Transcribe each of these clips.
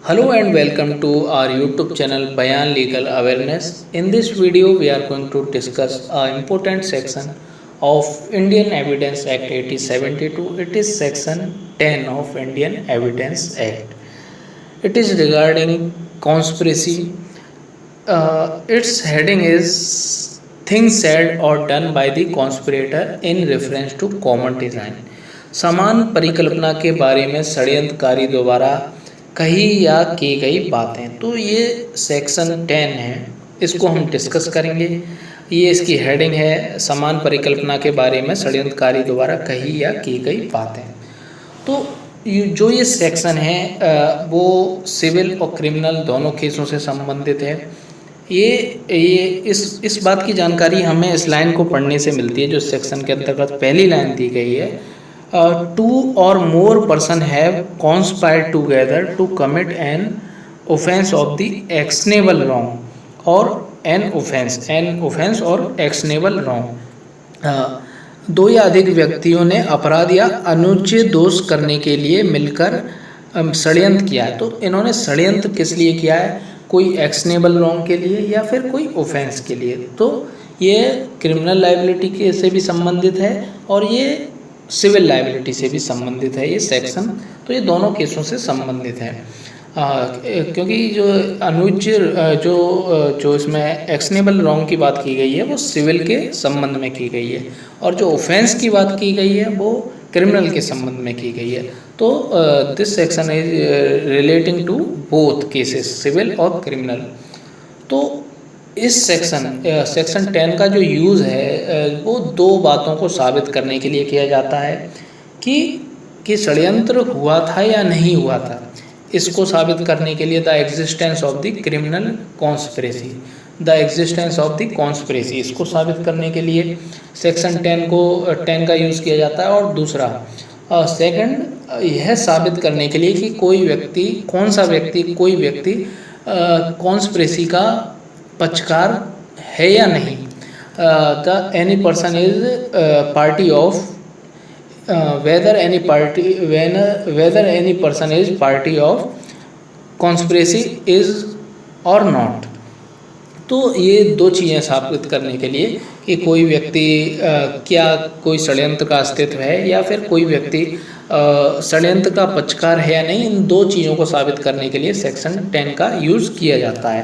Hello and welcome to our YouTube channel Bayan Legal Awareness. In this video, we are going to discuss an important section of Indian Evidence Act 1872. It is section 10 of Indian Evidence Act. It is regarding conspiracy. Its heading is things said or done by the conspirator in reference to common design. समान परिकल्पना के बारे में षड्यंत्रकारी द्वारा कही या की गई बातें। तो ये सेक्शन 10 है, इसको हम डिस्कस करेंगे। ये इसकी हेडिंग है समान परिकल्पना के बारे में षड्यंत्रकारी द्वारा कही या की गई बातें। तो जो ये सेक्शन है वो सिविल और क्रिमिनल दोनों केसों से संबंधित है। ये इस बात की जानकारी हमें इस लाइन को पढ़ने से मिलती है, जो सेक्शन के अंतर्गत पहली लाइन दी गई है, two or more person have conspired together to commit an offence of the actionable wrong or an offence or actionable wrong. दो या अधिक व्यक्तियों ने अपराध या अनुचित दोष करने के लिए मिलकर षड्यंत्र किया है। तो इन्होंने षड्यंत्र किस लिए किया है? कोई एक्शनेबल रॉन्ग के लिए या फिर कोई ऑफेंस के लिए। तो ये क्रिमिनल लाइबिलिटी के से भी संबंधित है और ये सिविल लाइबिलिटी से भी संबंधित है ये सेक्शन। तो ये दोनों केसों से संबंधित है, क्योंकि जो अनुचित जो इसमें एक्शनेबल रॉन्ग की बात की गई है वो सिविल के संबंध में की गई है और जो ऑफेंस की बात की गई है वो क्रिमिनल के संबंध में की गई है। तो this section is relating to both cases, civil और क्रिमिनल। तो इस सेक्शन 10 का जो यूज़ है वो दो बातों को साबित करने के लिए किया जाता है कि षड्यंत्र हुआ था या नहीं हुआ था। इसको साबित करने के लिए the existence of the criminal conspiracy, इसको साबित करने के लिए सेक्शन 10 का यूज़ किया जाता है। और दूसरा सेकंड यह साबित करने के लिए कि कोई व्यक्ति कॉन्स्पिरेसी का पक्षकार है या नहीं। The any person is party of whether any person is party of conspiracy is or not। तो ये दो चीज़ें साबित करने के लिए कि कोई व्यक्ति क्या कोई षड्यंत्र का अस्तित्व है या फिर कोई व्यक्ति षड्यंत्र का पक्षकार है या नहीं, इन दो चीज़ों को साबित करने के लिए सेक्शन 10 का यूज़ किया जाता है।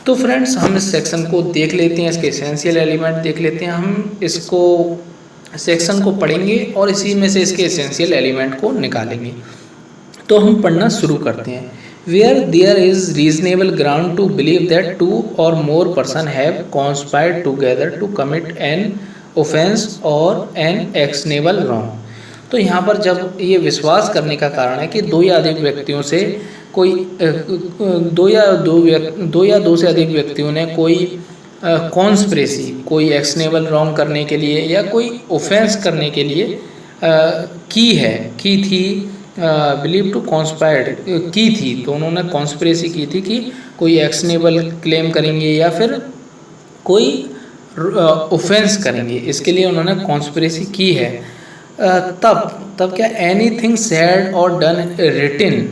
तो फ्रेंड्स, हम इस सेक्शन को देख लेते हैं, इसके एसेंशियल एलिमेंट देख लेते हैं। हम इसको सेक्शन को पढ़ेंगे और इसी में से इसके एसेंशियल एलिमेंट को निकालेंगे। तो हम पढ़ना शुरू करते हैं। Where there is reasonable ground to believe that two or more person have conspired together to commit an offence or an actionable wrong. तो यहाँ पर जब ये विश्वास करने का कारण है कि दो या अधिक व्यक्तियों से कोई दो या दो से अधिक व्यक्तियों ने कोई कॉन्स्पिरेसी, कोई एक्शनेबल रॉन्ग करने के लिए या कोई ऑफेंस करने के लिए की थी, बिलीव टू कॉन्स्पायर्ड की थी। तो उन्होंने कॉन्स्पिरेसी की थी कि कोई एक्शनेबल क्लेम करेंगे या फिर कोई ऑफेंस करेंगे, इसके लिए उन्होंने कॉन्स्पिरेसी की है। तब क्या anything said or done written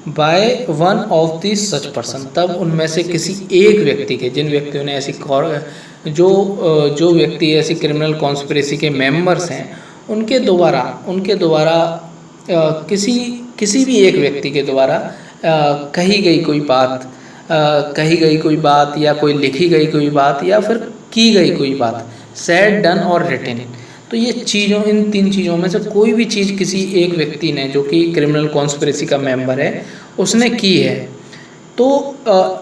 by one of the such person, तब उनमें से किसी एक व्यक्ति के, जिन व्यक्तियों ने ऐसी जो व्यक्ति ऐसी क्रिमिनल कॉन्स्पिरेसी के मेंबर्स हैं उनके द्वारा किसी भी एक व्यक्ति के द्वारा कही गई कोई बात या कोई लिखी गई कोई बात या फिर की गई कोई बात, सेड डन और रिटन। तो ये इन तीन चीज़ों में से कोई भी चीज़ किसी एक व्यक्ति ने, जो कि क्रिमिनल कॉन्स्पिरेसी का मेंबर है, उसने की है, तो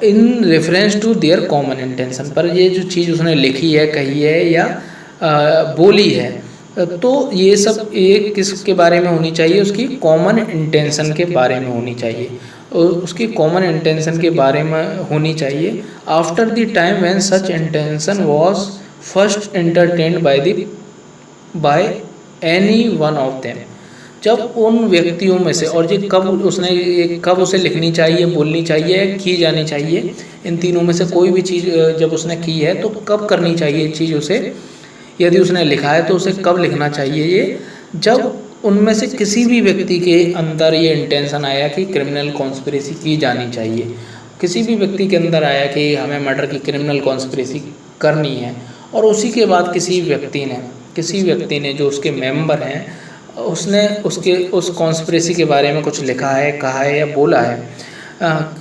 in reference to their common intention, पर ये जो चीज़ उसने लिखी है, कही है या बोली है, तो ये सब एक किसके बारे में होनी चाहिए? उसकी कॉमन इंटेंशन के बारे में होनी चाहिए। उसकी कॉमन इंटेंशन के बारे में होनी चाहिए after the time when such intention was first entertained by any one of them. जब उन व्यक्तियों में से, और ये कब उसे लिखनी चाहिए, बोलनी चाहिए, की जानी चाहिए, इन तीनों में से कोई भी चीज़ जब उसने की है तो कब करनी चाहिए चीज़ उसे, यदि उसने लिखा है तो उसे कब लिखना चाहिए? ये जब उनमें से किसी भी व्यक्ति के अंदर ये इंटेंशन आया कि क्रिमिनल कॉन्स्पिरेसी की जानी चाहिए, किसी भी व्यक्ति के अंदर आया कि हमें मर्डर की क्रिमिनल कॉन्स्पिरेसी करनी है, और उसी के बाद किसी व्यक्ति ने जो उसके मेंबर हैं, उसने उस कॉन्स्पिरेसी के बारे में कुछ लिखा है, कहा है या बोला है,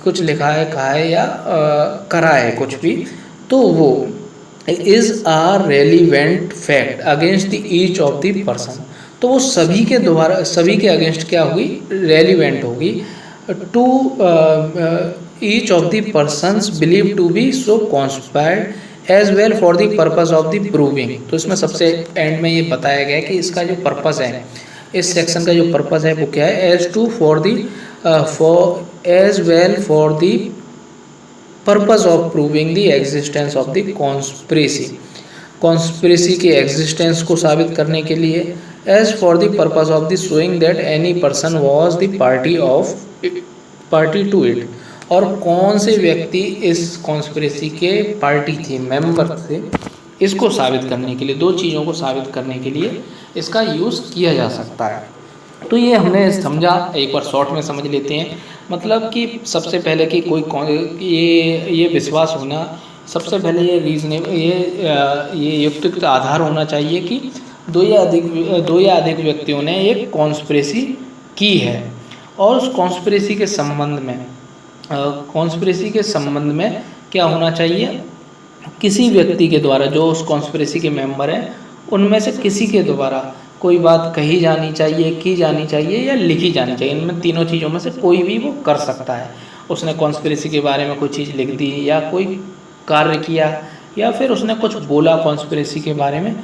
कुछ लिखा है, कहा है या करा है कुछ भी, तो वो is a relevant fact against the each of the person, तो वो सभी के अगेंस्ट क्या होगी, रेलिवेंट होगी to each of the persons believe to be so conspired as well for the purpose of the proving. तो इसमें सबसे एंड में ये बताया गया कि इसका जो पर्पस है, इस सेक्शन का जो पर्पस है वो क्या है, as well for the purpose of proving the existence of the conspiracy के एग्जिस्टेंस को साबित करने के लिए, as for the purpose of the showing that any person was the party to it, और कौन से व्यक्ति इस कॉन्स्पिरेसी के पार्टी थे, मेंबर थे, इसको साबित करने के लिए, दो चीज़ों को साबित करने के लिए इसका यूज़ किया जा सकता है। तो ये हमने समझा, एक बार शॉर्ट में समझ लेते हैं। मतलब कि सबसे पहले कि ये विश्वास होना, सबसे पहले ये युक्तियुक्त आधार होना चाहिए कि दो या अधिक व्यक्तियों ने एक कॉन्स्पिरेसी की है, और उस कॉन्स्पिरेसी के संबंध में क्या होना चाहिए, किसी व्यक्ति के द्वारा, जो उस कॉन्स्पिरेसी के मेंबर हैं उनमें से किसी के द्वारा कोई बात कही जानी चाहिए, की जानी चाहिए या लिखी जानी चाहिए। इनमें तीनों चीज़ों में से कोई भी वो कर सकता है। उसने कॉन्स्पिरेसी के बारे में कोई चीज़ लिख दी, या कोई कार्य किया, या फिर उसने कुछ बोला कॉन्स्पिरेसी के बारे में,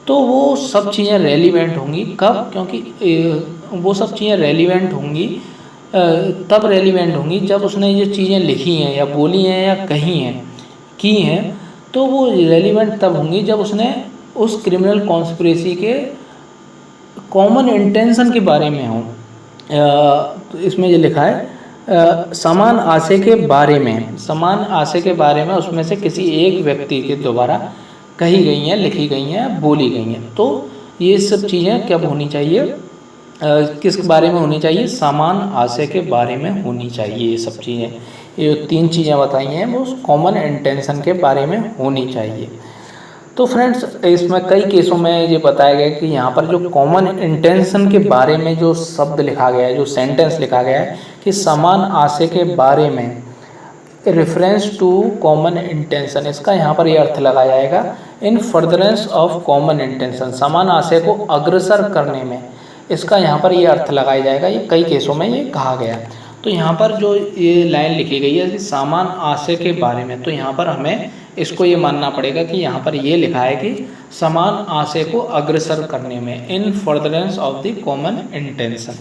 तो वो सब चीज़ें रेलिवेंट होंगी। कब? क्योंकि वो सब चीज़ें रेलिवेंट होंगी, तब रेलिवेंट होंगी जब उसने ये चीज़ें लिखी हैं या बोली हैं या कही हैं, की हैं, तो वो रेलिवेंट तब होंगी जब उसने उस क्रिमिनल कॉन्स्पिरेसी के कॉमन इंटेंशन के बारे में हो। तो इसमें ये लिखा है समान आशय के बारे में उसमें से किसी एक व्यक्ति के द्वारा कही गई हैं, लिखी गई हैं, बोली गई हैं। तो ये सब चीज़ें कब होनी चाहिए, किस बारे में होनी चाहिए, समान आशय के बारे में होनी चाहिए। ये सब चीज़ें, ये तीन चीज़ें बताई हैं, वो कॉमन इंटेंशन के बारे में होनी चाहिए। तो फ्रेंड्स, इसमें कई केसों में ये बताया गया कि यहाँ पर जो कॉमन इंटेंशन के बारे में जो शब्द लिखा गया है, जो सेंटेंस लिखा गया है कि समान आशय के बारे में, रेफरेंस टू कॉमन इंटेंशन, इसका यहाँ पर ये अर्थ लगाया जाएगा इन फर्दरेंस ऑफ कॉमन इंटेंशन, समान आशय को अग्रसर करने में, इसका यहाँ पर ये अर्थ लगाया जाएगा। ये कई केसों में ये कहा गया। तो यहाँ पर जो ये लाइन लिखी गई है कि समान आशय के बारे में, तो यहाँ पर हमें इसको ये मानना पड़ेगा कि यहाँ पर ये लिखा है कि समान आशय को अग्रसर करने में, इन furtherance of the common intention.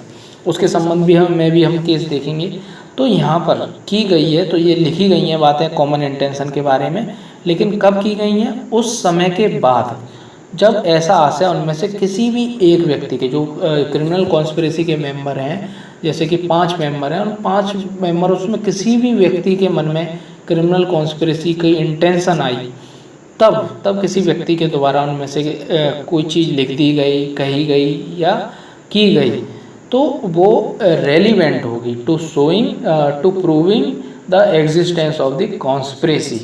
उसके संबंध में भी हम केस देखेंगे। तो यहाँ पर की गई है, तो ये लिखी गई हैं बातें कॉमन इंटेंशन के बारे में, लेकिन कब की गई हैं, उस समय के बाद जब ऐसा आशय उनमें से किसी भी एक व्यक्ति के, जो क्रिमिनल कॉन्स्पिरेसी के मेंबर हैं, जैसे कि 5 मेंबर हैं, उन 5 मेंबर उसमें किसी भी व्यक्ति के मन में क्रिमिनल कॉन्स्पिरेसी की इंटेंशन आई, तब किसी व्यक्ति के द्वारा उनमें से कोई चीज़ लिख दी गई, कही गई या की गई, तो वो रेलिवेंट होगी to proving the existence of the conspiracy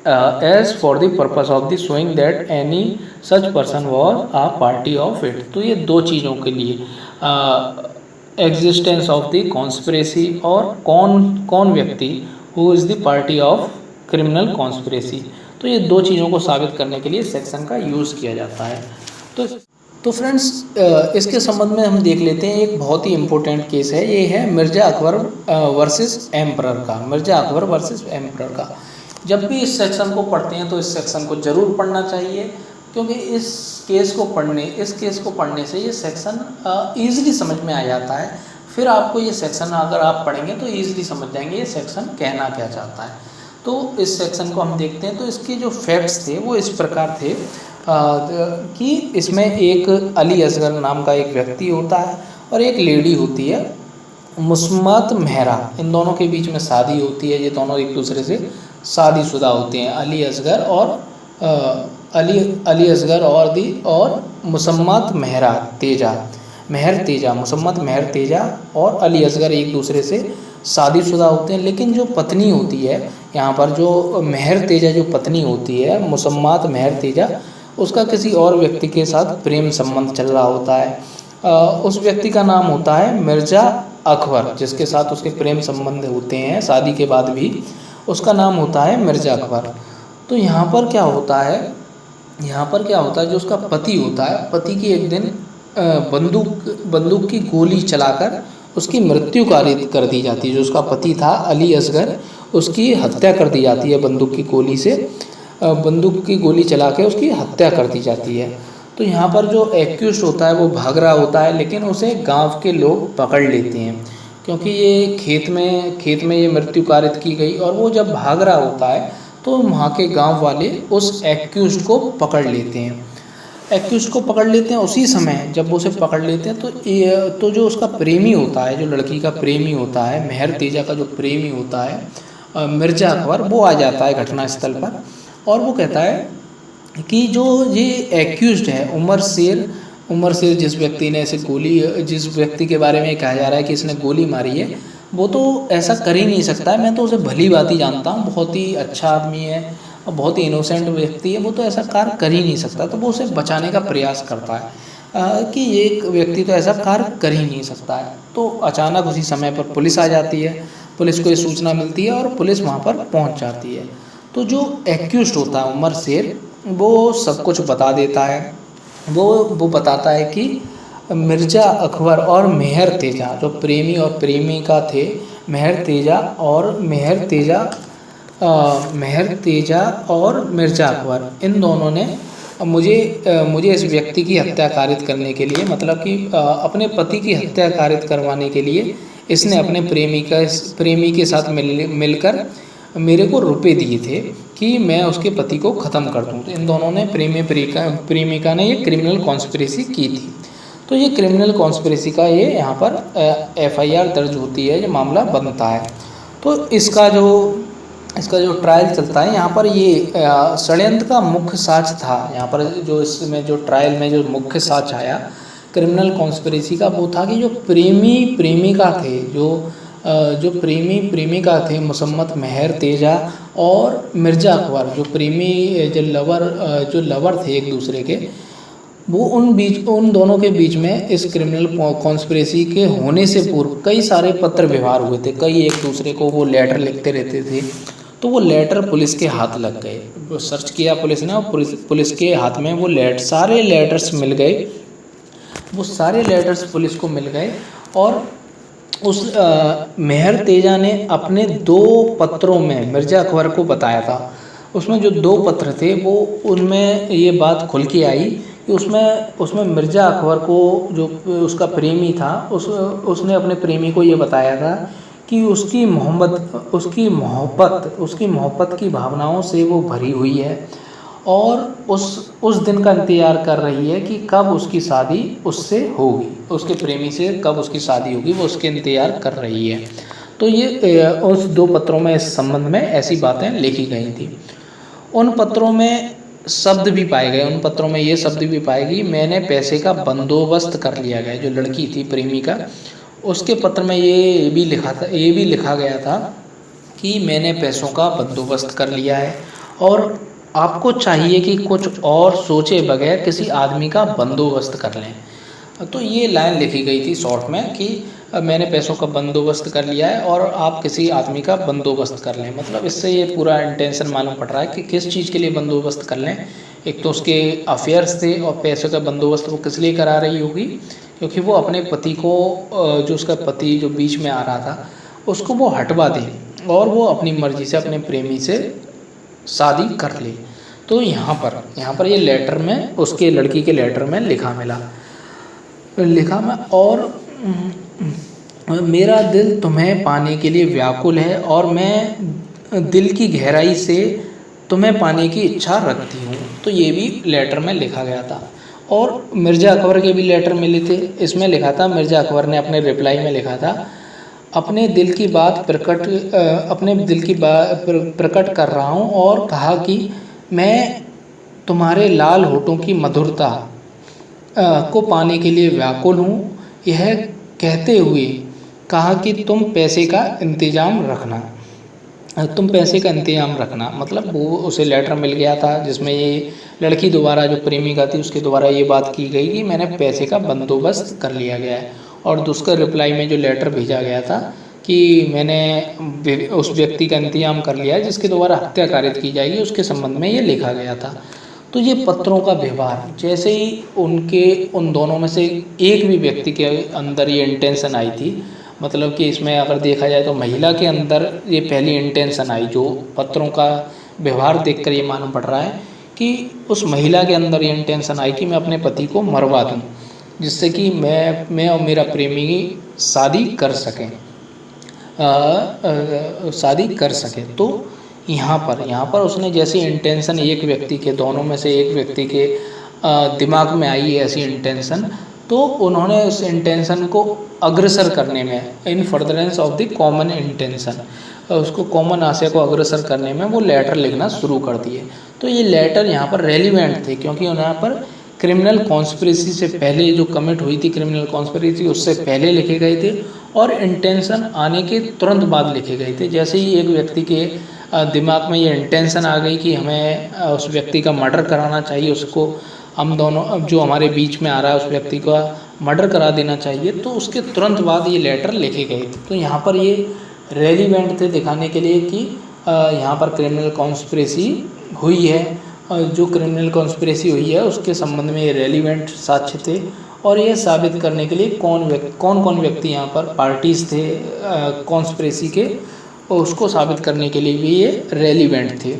as for the purpose of the showing that any such person was a party of it. तो ये दो चीज़ों के लिए, एग्जिस्टेंस ऑफ द कॉन्स्पिरेसी और कौन व्यक्ति who is the party of criminal conspiracy, तो ये दो चीज़ों को साबित करने के लिए सेक्शन का यूज़ किया जाता है। तो फ्रेंड्स, इसके संबंध में हम देख लेते हैं, एक बहुत ही इम्पोर्टेंट केस है, ये है मिर्ज़ा अकबर वर्सेस एम्परर का। जब भी इस सेक्शन को पढ़ते हैं तो इस सेक्शन को ज़रूर पढ़ना चाहिए, क्योंकि इस केस को पढ़ने से ये सेक्शन ईजिली समझ में आ जाता है। फिर आपको ये सेक्शन अगर आप पढ़ेंगे तो ईजिली समझ जाएंगे ये सेक्शन कहना क्या चाहता है। तो इस सेक्शन को हम देखते हैं। तो इसके जो फैक्ट्स थे वो इस प्रकार थे कि इसमें एक अली असगर नाम का एक व्यक्ति होता है और एक लेडी होती है मुस्मत मेहरा। इन दोनों के बीच में शादी होती है, ये दोनों एक दूसरे से शादीशुदा होते हैं, अली असगर और मुसम्मत मेहरा तेजा। मेहर तेजा, मुसम्मत मेहर तेजा और अली असगर एक दूसरे से शादीशुदा होते हैं। लेकिन जो पत्नी होती है यहाँ पर, जो मेहर तेजा जो पत्नी होती है मुसम्मत मेहर तेजा, उसका किसी और व्यक्ति के साथ प्रेम संबंध चल रहा होता है। उस व्यक्ति का नाम होता है मिर्ज़ा अकबर, जिसके साथ उसके प्रेम संबंध होते हैं शादी के बाद भी, उसका नाम होता है मिर्ज़ा अकबर। तो यहाँ पर क्या होता है, जो उसका पति होता है, पति की एक दिन बंदूक की गोली चलाकर उसकी मृत्यु कारित कर दी जाती है। जो उसका पति था अली असगर, उसकी हत्या कर दी जाती है बंदूक की गोली से, बंदूक की गोली चला के उसकी हत्या कर दी जाती है। तो यहाँ पर जो एक्यूज होता है वो भाग रहा होता है, लेकिन उसे गांव के लोग पकड़ लेते हैं, क्योंकि ये खेत में ये मृत्यु कारित की गई। और वो जब भाग रहा होता है तो वहाँ के गांव वाले उस एक्यूज को पकड़ लेते हैं। उसी समय जब वो उसे पकड़ लेते हैं तो जो उसका प्रेमी होता है, जो लड़की का प्रेमी होता है, मेहर तेजा का जो प्रेमी होता है मिर्ज़ा अकबर, वो आ जाता है घटनास्थल पर। और वो कहता है कि जो ये एक्यूज्ड है उमर शेर जिस व्यक्ति के बारे में कहा जा रहा है कि इसने गोली मारी है, वो तो ऐसा कर ही नहीं सकता है। मैं तो उसे भली भांति जानता हूँ, बहुत ही अच्छा आदमी है और बहुत ही इनोसेंट व्यक्ति है, वो तो ऐसा कार्य कर ही नहीं सकता। तो वो उसे बचाने का प्रयास करता है कि ये एक व्यक्ति तो ऐसा कार्य कर ही नहीं सकता है। तो अचानक उसी समय पर पुलिस आ जाती है, पुलिस को ये सूचना मिलती है और पुलिस वहाँ पर पहुँच जाती है। तो जो एक्यूज्ड होता है उमर शेर, वो सब कुछ बता देता है। वो बताता है कि मिर्ज़ा अकबर और मेहर तेजा, जो प्रेमी और प्रेमिका थे, मेहर तेजा और मिर्ज़ा अकबर, इन दोनों ने मुझे इस व्यक्ति की हत्या कारित करने के लिए, मतलब कि अपने पति की हत्या कारित करवाने के लिए, इसने अपने प्रेमी के साथ मिलकर मेरे को रुपए दिए थे कि मैं उसके पति को ख़त्म कर दूं। तो इन दोनों ने प्रेमिका ने ये क्रिमिनल कॉन्स्पिरेसी की थी। तो ये क्रिमिनल कॉन्स्पिरेसी का ये यहाँ पर FIR दर्ज होती है, ये मामला बनता है। तो इसका जो ट्रायल चलता है, यहाँ पर ये षड्यंत्र का मुख्य साक्ष्य था। यहाँ पर जो इसमें जो ट्रायल में जो मुख्य साक्ष्य आया क्रिमिनल कॉन्स्पिरेसी का, वो था कि जो प्रेमिका थे मुसम्मत मेहर तेजा और मिर्ज़ा अकबर, जो लवर थे एक दूसरे के, वो उन दोनों के बीच में इस क्रिमिनल कॉन्स्पिरेसी के होने से पूर्व कई सारे पत्र व्यवहार हुए थे। कई एक दूसरे को वो लेटर लिखते रहते थे। तो वो लेटर पुलिस के हाथ लग गए। वो सर्च किया पुलिस ने, पुलिस के हाथ में वो सारे लेटर्स मिल गए। वो सारे लेटर्स पुलिस को मिल गए और उस मेहर तेजा ने अपने 2 पत्रों में मिर्ज़ा अकबर को बताया था। उसमें जो 2 पत्र थे वो उनमें ये बात खुल के आई कि उसमें मिर्ज़ा अकबर को, जो उसका प्रेमी था, उसने अपने प्रेमी को ये बताया था कि उसकी मोहब्बत की भावनाओं से वो भरी हुई है और उस दिन का इंतज़ार कर रही है कि कब उसकी शादी उससे होगी, उसके प्रेमी से कब उसकी शादी होगी, वो उसके इंतज़ार कर रही है। तो ये उस 2 पत्रों में इस संबंध में ऐसी बातें लिखी गई थी। उन पत्रों में शब्द भी पाए गए, उन पत्रों में ये शब्द भी पाए गए, मैंने पैसे का बंदोबस्त कर लिया गया। जो लड़की थी प्रेमिका, उसके पत्र में ये भी लिखा गया था कि मैंने पैसों का बंदोबस्त कर लिया है और आपको चाहिए कि कुछ और सोचे बगैर किसी आदमी का बंदोबस्त कर लें। तो ये लाइन लिखी गई थी शॉर्ट में कि मैंने पैसों का बंदोबस्त कर लिया है और आप किसी आदमी का बंदोबस्त कर लें। मतलब इससे ये पूरा इंटेंशन मालूम पड़ रहा है कि किस चीज़ के लिए बंदोबस्त कर लें। एक तो उसके अफेयर्स थे और पैसों का बंदोबस्त वो किस लिए करा रही होगी, क्योंकि वो अपने पति को, जो उसका पति जो बीच में आ रहा था, उसको वो हटवा दे और वो अपनी मर्जी से अपने प्रेमी से शादी कर ले। तो यहाँ पर ये लेटर में, उसके लड़की के लेटर में लिखा मैं, और मेरा दिल तुम्हें पाने के लिए व्याकुल है और मैं दिल की गहराई से तुम्हें पाने की इच्छा रखती हूँ। तो ये भी लेटर में लिखा गया था। और मिर्ज़ा अकबर के भी लेटर मिले थे। इसमें लिखा था, मिर्ज़ा अकबर ने अपने रिप्लाई में लिखा था, अपने दिल की बात प्रकट कर रहा हूँ और कहा कि मैं तुम्हारे लाल होठों की मधुरता को पाने के लिए व्याकुल हूँ। यह कहते हुए कहा कि तुम पैसे का इंतज़ाम रखना, मतलब वो उसे लेटर मिल गया था जिसमें ये लड़की द्वारा, जो प्रेमिका थी उसके द्वारा ये बात की गई कि मैंने पैसे का बंदोबस्त कर लिया गया है। और दूसरे रिप्लाई में जो लेटर भेजा गया था कि मैंने उस व्यक्ति का इंतजाम कर लिया है जिसके द्वारा हत्या कारित की जाएगी, उसके संबंध में ये लिखा गया था। तो ये पत्रों का व्यवहार, जैसे ही उन दोनों में से एक भी व्यक्ति के अंदर ये इंटेंशन आई थी, मतलब कि इसमें अगर देखा जाए तो महिला के अंदर ये पहली इंटेंशन आई, जो पत्रों का व्यवहार देखकर ये मालूम पड़ रहा है कि उस महिला के अंदर ये इंटेंशन आई कि मैं अपने पति को मरवा दूँ, जिससे कि मैं और मेरा प्रेमी शादी कर सकें, तो यहाँ पर उसने जैसी इंटेंशन एक व्यक्ति के, दोनों में से एक व्यक्ति के दिमाग में आई ऐसी इंटेंशन, तो उन्होंने उस इंटेंशन को अग्रसर करने में, इन furtherance of the common intention, उसको कॉमन आशय को अग्रसर करने में वो लेटर लिखना शुरू कर दिए। तो ये लेटर यहाँ पर रेलिवेंट थे क्योंकि यहाँ पर क्रिमिनल कॉन्स्पिरेसी से पहले जो कमिट हुई थी, क्रिमिनल कॉन्स्पिरेसी उससे पहले लिखे गए थे और इंटेंशन आने के तुरंत बाद लिखे गए थे। जैसे ही एक व्यक्ति के दिमाग में ये इंटेंशन आ गई कि हमें उस व्यक्ति का मर्डर कराना चाहिए, उसको हम दोनों, अब जो हमारे बीच में आ रहा है उस व्यक्ति का मर्डर करा देना चाहिए, तो उसके तुरंत बाद ये लेटर लिखे गए थे। तो यहाँ पर ये रेलिवेंट थे दिखाने के लिए कि यहाँ पर क्रिमिनल कॉन्स्पिरेसी हुई है, जो क्रिमिनल कॉन्स्पिरेसी हुई है उसके संबंध में ये रेलिवेंट साक्ष्य थे और ये साबित करने के लिए कौन कौन व्यक्ति यहाँ पर पार्टीज थे कॉन्स्पिरेसी के, और उसको साबित करने के लिए भी ये रेलिवेंट थे।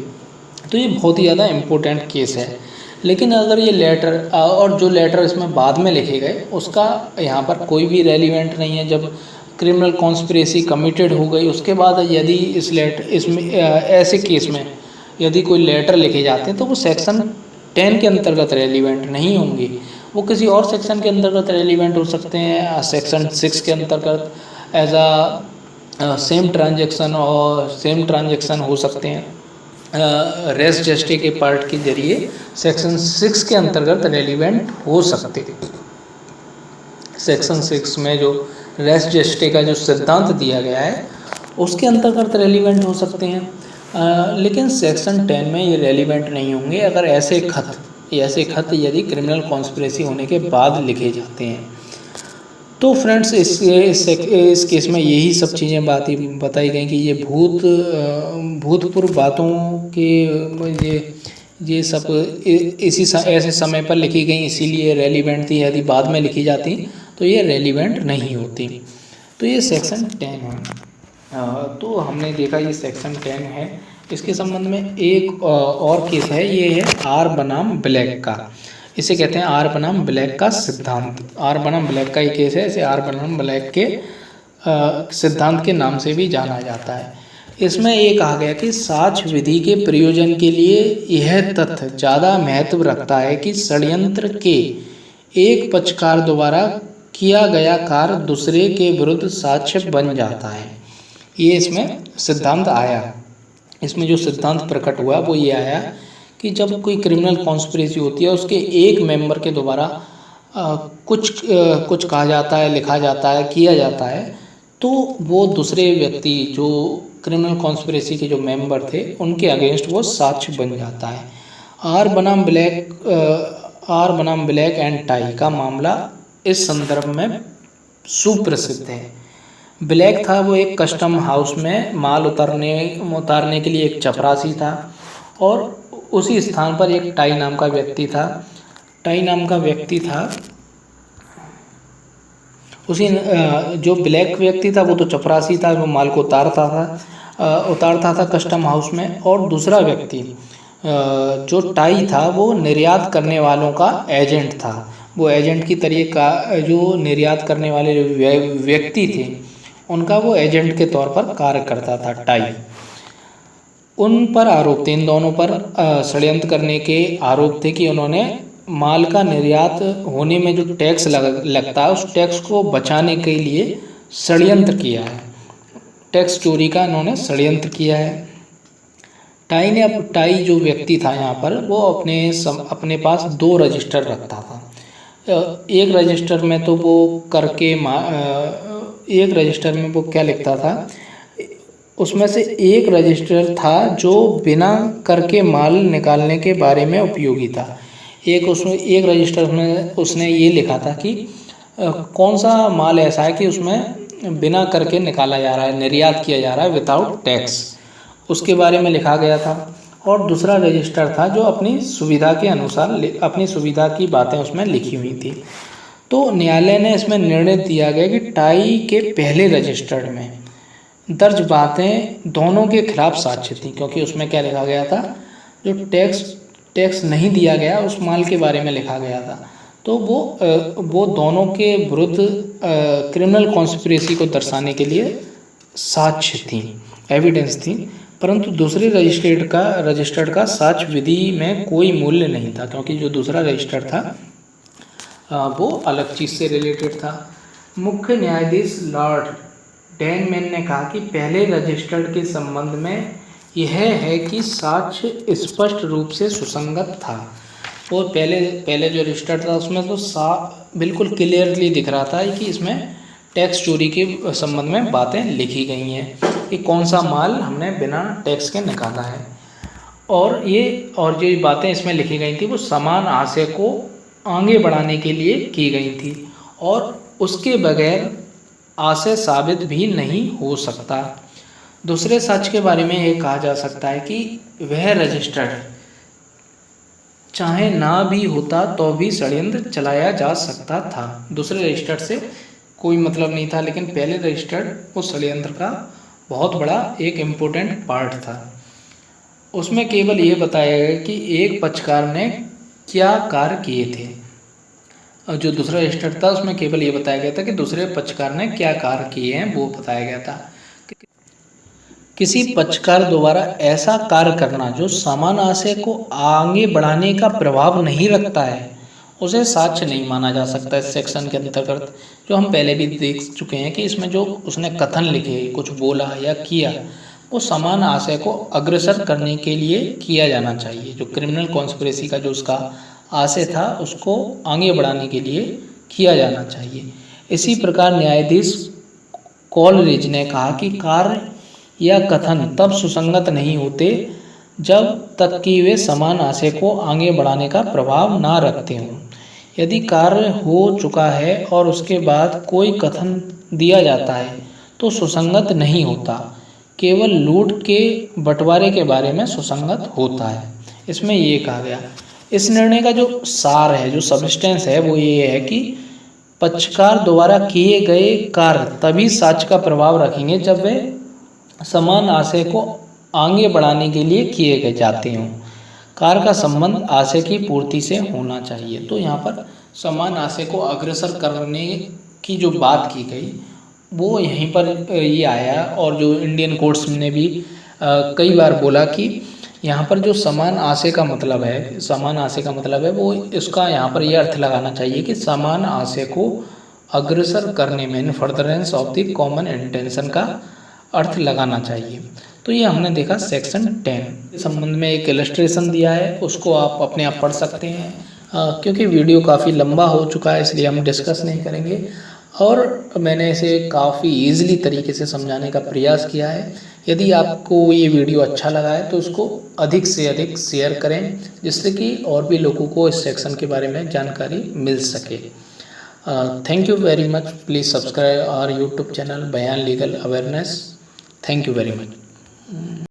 तो ये बहुत ही ज़्यादा इम्पोर्टेंट केस है। लेकिन अगर ये लेटर और जो लेटर इसमें बाद में लिखे गए उसका यहाँ पर कोई भी रेलिवेंट नहीं है। जब क्रिमिनल कॉन्स्पिरेसी कमिटेड हो गई उसके बाद यदि इसमें ऐसे केस में यदि कोई लेटर लिखे जाते हैं तो वो सेक्शन 10 के अंतर्गत रेलिवेंट नहीं होंगे, वो किसी और सेक्शन के अंतर्गत रेलिवेंट हो सकते हैं, सेक्शन 6 के अंतर्गत एज आ सेम ट्रांजेक्शन हो सकते हैं, रेस जस्टे के पार्ट के जरिए सेक्शन 6 के अंतर्गत रेलिवेंट हो सकते हैं। सेक्शन 6 में जो रेस जस्टे का जो सिद्धांत दिया गया है उसके अंतर्गत रेलिवेंट हो सकते हैं, लेकिन सेक्शन 10 में ये रेलिवेंट नहीं होंगे अगर ऐसे खत यदि क्रिमिनल कॉन्स्पिरेसी होने के बाद लिखे जाते हैं। तो फ्रेंड्स इस केस में यही सब चीज़ें बताई गई कि ये भूतपूर्व बातों के ये सब ऐसे समय पर लिखी गई इसीलिए रेलिवेंट थी, यदि बाद में लिखी जाती तो ये रेलिवेंट नहीं होती। तो ये सेक्शन 10 है। तो हमने देखा ये सेक्शन 10 है। इसके संबंध में एक और केस है, ये है आर बनाम ब्लैक का। इसे कहते हैं आर बनाम ब्लैक का सिद्धांत। आर बनाम ब्लैक का ही केस है, इसे आर बनाम ब्लैक के सिद्धांत के नाम से भी जाना जाता है। इसमें ये कहा गया कि साक्ष्य विधि के प्रयोजन के लिए यह तथ्य ज़्यादा महत्व रखता है कि षड्यंत्र के एक पक्षकार द्वारा किया गया कार्य दूसरे के विरुद्ध साक्ष्य बन जाता है। ये इसमें सिद्धांत आया। इसमें जो सिद्धांत प्रकट हुआ वो ये आया कि जब कोई क्रिमिनल कॉन्स्पिरेसी होती है उसके एक मेंबर के द्वारा कुछ कहा जाता है, लिखा जाता है, किया जाता है, तो वो दूसरे व्यक्ति जो क्रिमिनल कॉन्स्पिरेसी के जो मेंबर थे उनके अगेंस्ट वो साक्ष्य बन जाता है। आर बनाम ब्लैक एंड टाई का मामला इस संदर्भ में सुप्रसिद्ध है। ब्लैक था वो एक कस्टम हाउस में माल उतारने के लिए एक चपरासी था और उसी स्थान पर एक टाई नाम का व्यक्ति था। उसी जो ब्लैक व्यक्ति था वो तो चपरासी था, वो माल को उतारता था कस्टम हाउस में, और दूसरा व्यक्ति जो टाई था वो निर्यात करने वालों का एजेंट था। वो एजेंट की तरीके का जो निर्यात करने वाले व्यक्ति थे उनका वो एजेंट के तौर पर कार्य करता था टाई। उन पर आरोप थे, इन दोनों पर षड्यंत्र करने के आरोप थे कि उन्होंने माल का निर्यात होने में जो टैक्स लगता है उस टैक्स को बचाने के लिए षड्यंत्र किया है, टैक्स चोरी का इन्होंने षड्यंत्र किया है। टाई जो व्यक्ति था यहाँ पर वो अपने पास 2 रजिस्टर रखता था। एक रजिस्टर में तो वो करके एक रजिस्टर में वो क्या लिखता था, उसमें से एक रजिस्टर था जो बिना करके माल निकालने के बारे में उपयोगी था। उसमें एक रजिस्टर में उसने ये लिखा था कि कौन सा माल ऐसा है कि उसमें बिना करके निकाला जा रहा है, निर्यात किया जा रहा है विदाउट टैक्स, उसके बारे में लिखा गया था। और दूसरा रजिस्टर था जो अपनी सुविधा के अनुसार अपनी सुविधा की बातें उसमें लिखी हुई थी। तो न्यायालय ने इसमें निर्णय दिया गया कि टाई के पहले रजिस्टर में दर्ज बातें दोनों के खिलाफ साक्ष्य थी, क्योंकि उसमें क्या लिखा गया था, जो टैक्स नहीं दिया गया उस माल के बारे में लिखा गया था, तो वो दोनों के विरुद्ध क्रिमिनल कॉन्स्पिरेसी को दर्शाने के लिए साक्ष्य थी, एविडेंस थी। परंतु दूसरे रजिस्टर्ड का साक्ष्य विधि में कोई मूल्य नहीं था, क्योंकि जो दूसरा रजिस्टर था वो अलग चीज़ से रिलेटेड था। मुख्य न्यायाधीश लॉर्ड डेनमैन ने कहा कि पहले रजिस्टर्ड के संबंध में यह है कि साक्ष्य स्पष्ट रूप से सुसंगत था। और पहले जो रजिस्टर्ड था उसमें तो बिल्कुल क्लियरली दिख रहा था कि इसमें टैक्स चोरी के संबंध में बातें लिखी गई हैं कि कौन सा माल हमने बिना टैक्स के निकाला है। और जो बातें इसमें लिखी गई थी वो समान आशय को आगे बढ़ाने के लिए की गई थी, और उसके बगैर आशय साबित भी नहीं हो सकता। दूसरे सच के बारे में ये कहा जा सकता है कि वह रजिस्टर्ड चाहे ना भी होता तो भी षड्यंत्र चलाया जा सकता था। दूसरे रजिस्टर्ड से कोई मतलब नहीं था, लेकिन पहले रजिस्टर्ड उस षड्यंत्र का बहुत बड़ा एक इम्पोर्टेंट पार्ट था। उसमें केवल ये बताया गया कि एक पक्षकार ने क्या कार्य किए थे, और जो दूसरा रजिस्टर्ड था उसमें केवल ये बताया गया था कि दूसरे पक्षकार ने क्या कार्य किए हैं, वो बताया गया था। किसी पक्षकार द्वारा ऐसा कार्य करना जो समान आशय को आगे बढ़ाने का प्रभाव नहीं रखता है, उसे साक्ष्य नहीं माना जा सकता। इस सेक्शन के अंतर्गत जो हम पहले भी देख चुके हैं कि इसमें जो उसने कथन लिखे, कुछ बोला या किया, वो समान आशय को अग्रसर करने के लिए किया जाना चाहिए। जो क्रिमिनल कॉन्स्पिरेसी का जो उसका आशय था उसको आगे बढ़ाने के लिए किया जाना चाहिए। इसी प्रकार न्यायाधीश कॉलरिज ने कहा कि कार्य या कथन तब सुसंगत नहीं होते जब तक कि वे समान आशय को आगे बढ़ाने का प्रभाव ना रखते हों। यदि कार्य हो चुका है और उसके बाद कोई कथन दिया जाता है तो सुसंगत नहीं होता, केवल लूट के बंटवारे के बारे में सुसंगत होता है। इसमें ये कहा गया। इस निर्णय का जो सार है, जो सब्सटेंस है, वो ये है कि पक्षकार द्वारा किए गए कार्य तभी साक्ष्य का प्रभाव रखेंगे जब वे समान आशय को आगे बढ़ाने के लिए किए गए जाते हों। कार्य का संबंध आशय की पूर्ति से होना चाहिए। तो यहाँ पर समान आशय को अग्रसर करने की जो बात की गई वो यहीं पर ये आया, और जो इंडियन कोर्ट्स ने भी कई बार बोला कि यहाँ पर जो समान आशय का मतलब है वो इसका यहाँ पर ये अर्थ लगाना चाहिए कि समान आशय को अग्रसर करने में, इन furtherance of the common intention का अर्थ लगाना चाहिए। तो ये हमने देखा सेक्शन 10 इस संबंध में एक इलस्ट्रेशन दिया है, उसको आप अपने आप पढ़ सकते हैं। क्योंकि वीडियो काफ़ी लंबा हो चुका है इसलिए हम डिस्कस नहीं करेंगे, और मैंने इसे काफ़ी ईजिली तरीके से समझाने का प्रयास किया है। यदि आपको ये वीडियो अच्छा लगा है तो उसको अधिक से अधिक शेयर करें, जिससे कि और भी लोगों को इस सेक्शन के बारे में जानकारी मिल सके। Thank you very much. Please subscribe our YouTube channel Bayaan legal awareness. Thank you very much.